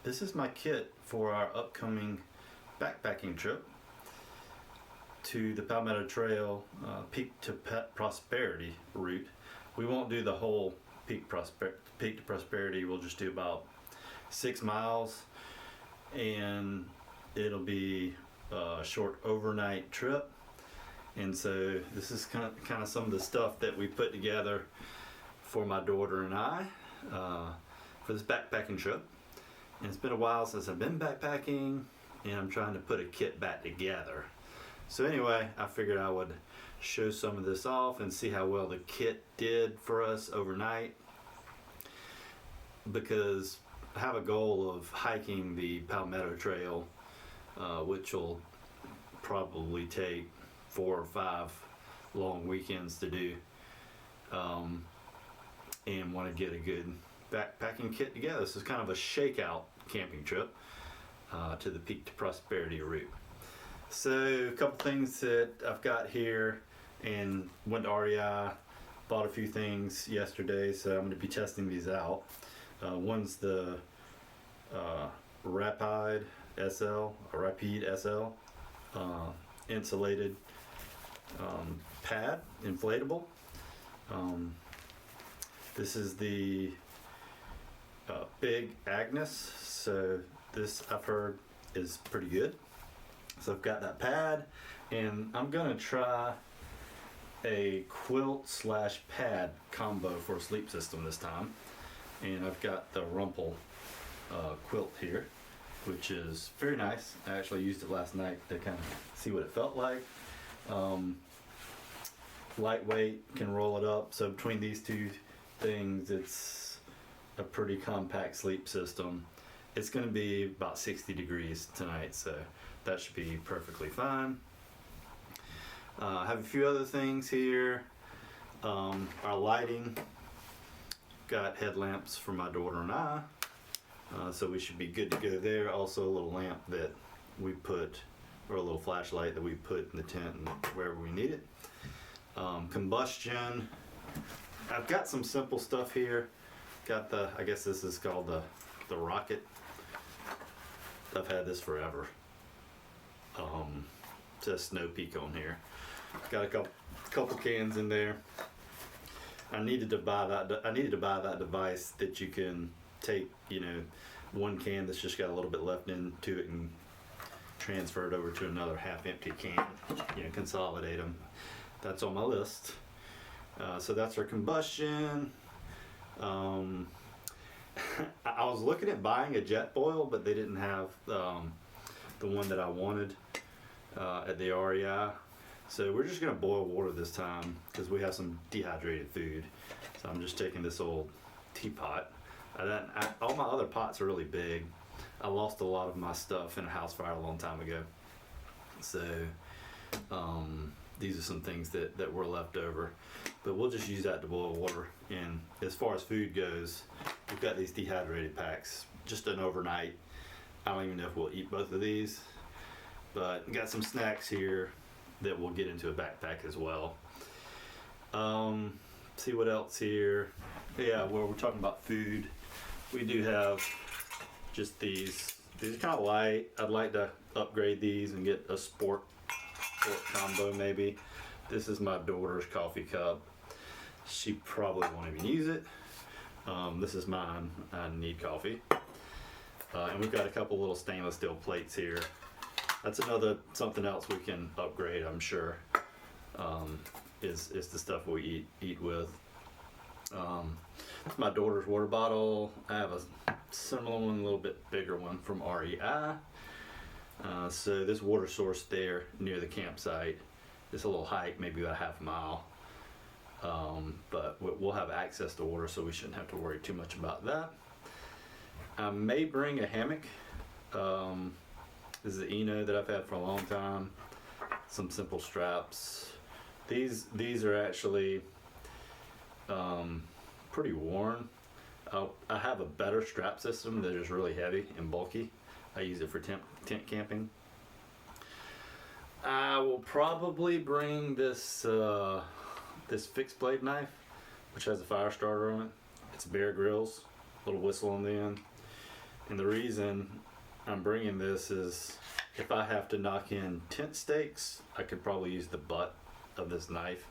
This is my kit for our upcoming backpacking trip to the Palmetto Trail Peak to Prosperity route. We won't do the whole Peak to Prosperity. We'll just do about 6 miles, and it'll be a short overnight trip. And so this is kind of some of the stuff that we put together for my daughter and I for this backpacking trip. And it's been a while since I've been backpacking, and I'm trying to put a kit back together. So anyway, I figured I would show some of this off and see how well the kit did for us overnight, because I have a goal of hiking the Palmetto Trail, which will probably take 4 or 5 long weekends to do, and want to get a good backpacking kit together. This is kind of a shakeout camping trip to the Peak to Prosperity route. So a couple things that I've got here, and went to REI, bought a few things yesterday, so I'm going to be testing these out. One's the Rapide SL insulated pad, inflatable. This is the Big Agnes, so this I've heard is pretty good. So I've got that pad, and I'm gonna try a quilt / pad combo for a sleep system this time. And I've got the Rumple quilt here, which is very nice. I actually used it last night to kind of see what it felt like. Lightweight, can roll it up. So between these two things, it's a pretty compact sleep system. It's going to be about 60 degrees tonight, so that should be perfectly fine. I have a few other things here. Our lighting, got headlamps for my daughter and I, so we should be good to go there. Also a little lamp that we put, or a little flashlight that we put in the tent and wherever we need it. Combustion, I've got some simple stuff here. Got the, I guess this is called the Rocket. I've had this forever. Just Snow Peak on here. Got a couple cans in there. I needed to buy that device that you can take, one can that's just got a little bit left into it and transfer it over to another half-empty can. Consolidate them. That's on my list. So that's our combustion. I was looking at buying a jet boil, but they didn't have the one that I wanted at the REI. So we're just gonna boil water this time because we have some dehydrated food. So I'm just taking this old teapot. All my other pots are really big. I lost a lot of my stuff in a house fire a long time ago. So these are some things that were left over. But we'll just use that to boil water. And as far as food goes, we've got these dehydrated packs, just an overnight. I don't even know if we'll eat both of these. But got some snacks here that we'll get into a backpack as well. See what else here. Yeah, well, we're talking about food. We do have just these. These are kind of light. I'd like to upgrade these and get a sport combo maybe. This is my daughter's coffee cup. She probably won't even use it. This is mine. I need coffee. And we've got a couple little stainless steel plates here. That's something else we can upgrade, I'm sure, is the stuff we eat with. It's my daughter's water bottle. I have a similar one, a little bit bigger one from REI. So this water source there near the campsite, it's a little hike, maybe about half a mile. But we'll have access to water, so we shouldn't have to worry too much about that. I may bring a hammock. This is the Eno that I've had for a long time. Some simple straps. These are actually pretty worn. I have a better strap system that is really heavy and bulky. I use it for tent camping. I will probably bring this fixed blade knife, which has a fire starter on it. It's Bear Grylls, little whistle on the end. And the reason I'm bringing this is if I have to knock in tent stakes, I could probably use the butt of this knife.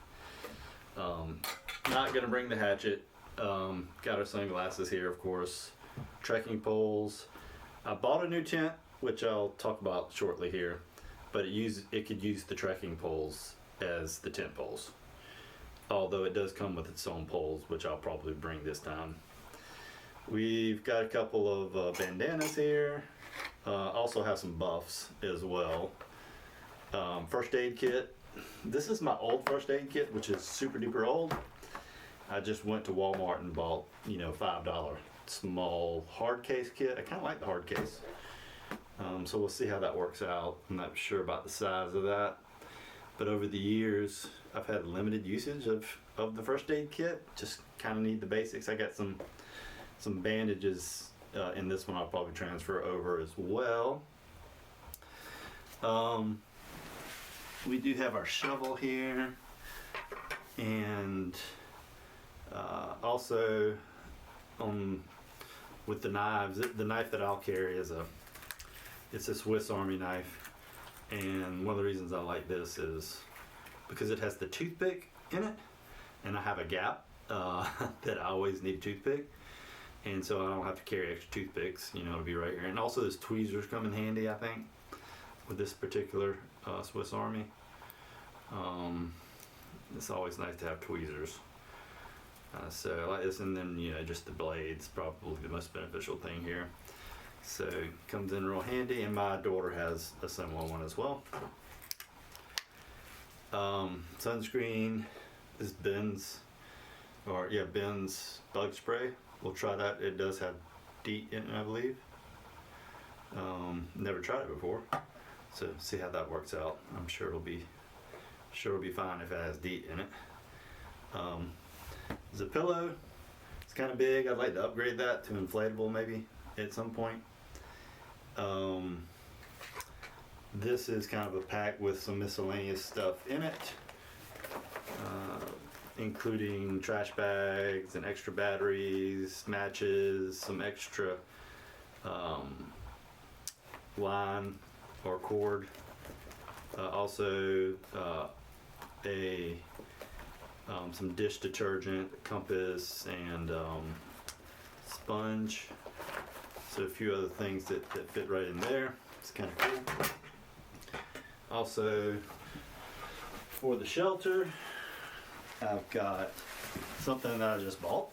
Not gonna bring the hatchet. Got our sunglasses here, of course. Trekking poles. I bought a new tent, which I'll talk about shortly here, but it could use the trekking poles as the tent poles. Although it does come with its own poles, which I'll probably bring this time. We've got a couple of bandanas here. Also have some buffs as well. First aid kit. This is my old first aid kit, which is super duper old. I just went to Walmart and bought, $5 small hard case kit. I kind of like the hard case. So we'll see how that works out. I'm not sure about the size of that. But over the years, I've had limited usage of the first aid kit. Just kind of need the basics. I got some bandages in this one I'll probably transfer over as well. We do have our shovel here, and also with the knives, the knife that I'll carry it's a Swiss Army knife, and one of the reasons I like this is because it has the toothpick in it, and I have a gap that I always need a toothpick. And so I don't have to carry extra toothpicks, it'll be right here. And also those tweezers come in handy, I think, with this particular Swiss Army. It's always nice to have tweezers. So I like this, and then, just the blades, probably the most beneficial thing here. So it comes in real handy, and my daughter has a similar one as well. Sunscreen is Ben's bug spray. We'll try that. It does have DEET in it, I believe. Never tried it before, so see how that works out. I'm sure it'll be fine if it has DEET in it. There's a pillow. It's kind of big. I'd like to upgrade that to inflatable maybe at some point. This is kind of a pack with some miscellaneous stuff in it. Including trash bags and extra batteries, matches, some extra line or cord. Also some dish detergent, compass, and sponge. So a few other things that fit right in there. It's kind of cool. Also, for the shelter, I've got something that I just bought.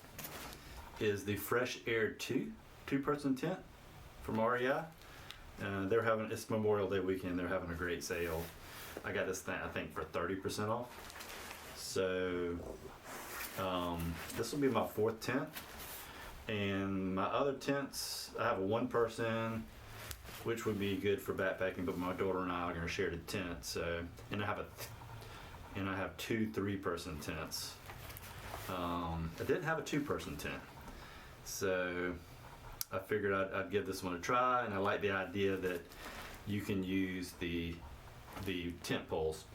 Is the Fresh Air 2-person tent from REI. It's Memorial Day weekend. They're having a great sale. I got this thing, I think, for 30% off. So this will be my 4th tent. And my other tents, I have a 1-person, which would be good for backpacking, but my daughter and I are going to share the tent. So, and I have 2 3-person tents. I didn't have a 2-person tent, so I figured I'd give this one a try, and I like the idea that you can use the tent poles,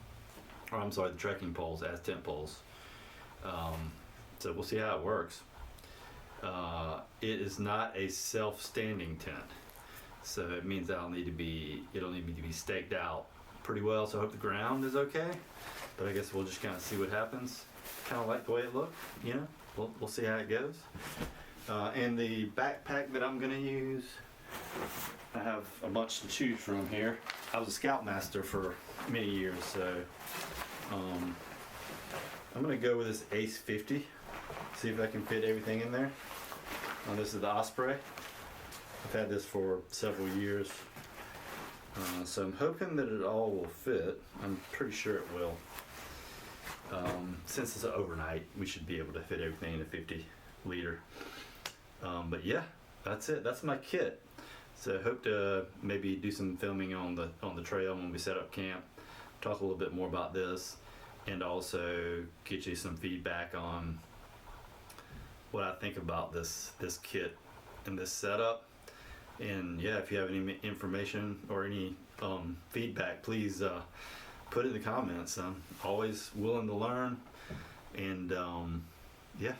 the trekking poles as tent poles. So we'll see how it works. It is not a self-standing tent, so it means it'll need to be staked out pretty well. So I hope the ground is okay, but I guess we'll just kind of see what happens. Kind of like the way it looked, we'll see how it goes. And the backpack that I'm gonna use, I have a bunch to choose from here. I was a scoutmaster for many years, so I'm gonna go with this Ace 50. See if I can fit everything in there. This is the Osprey. I've had this for several years, so I'm hoping that it all will fit. I'm pretty sure it will. Since it's an overnight, we should be able to fit everything in a 50 liter. But yeah, that's it. That's my kit. So I hope to maybe do some filming on the trail when we set up camp, talk a little bit more about this, and also get you some feedback on what I think about this kit and this setup. And yeah, if you have any information or any feedback, please put it in the comments. I'm always willing to learn, and yeah,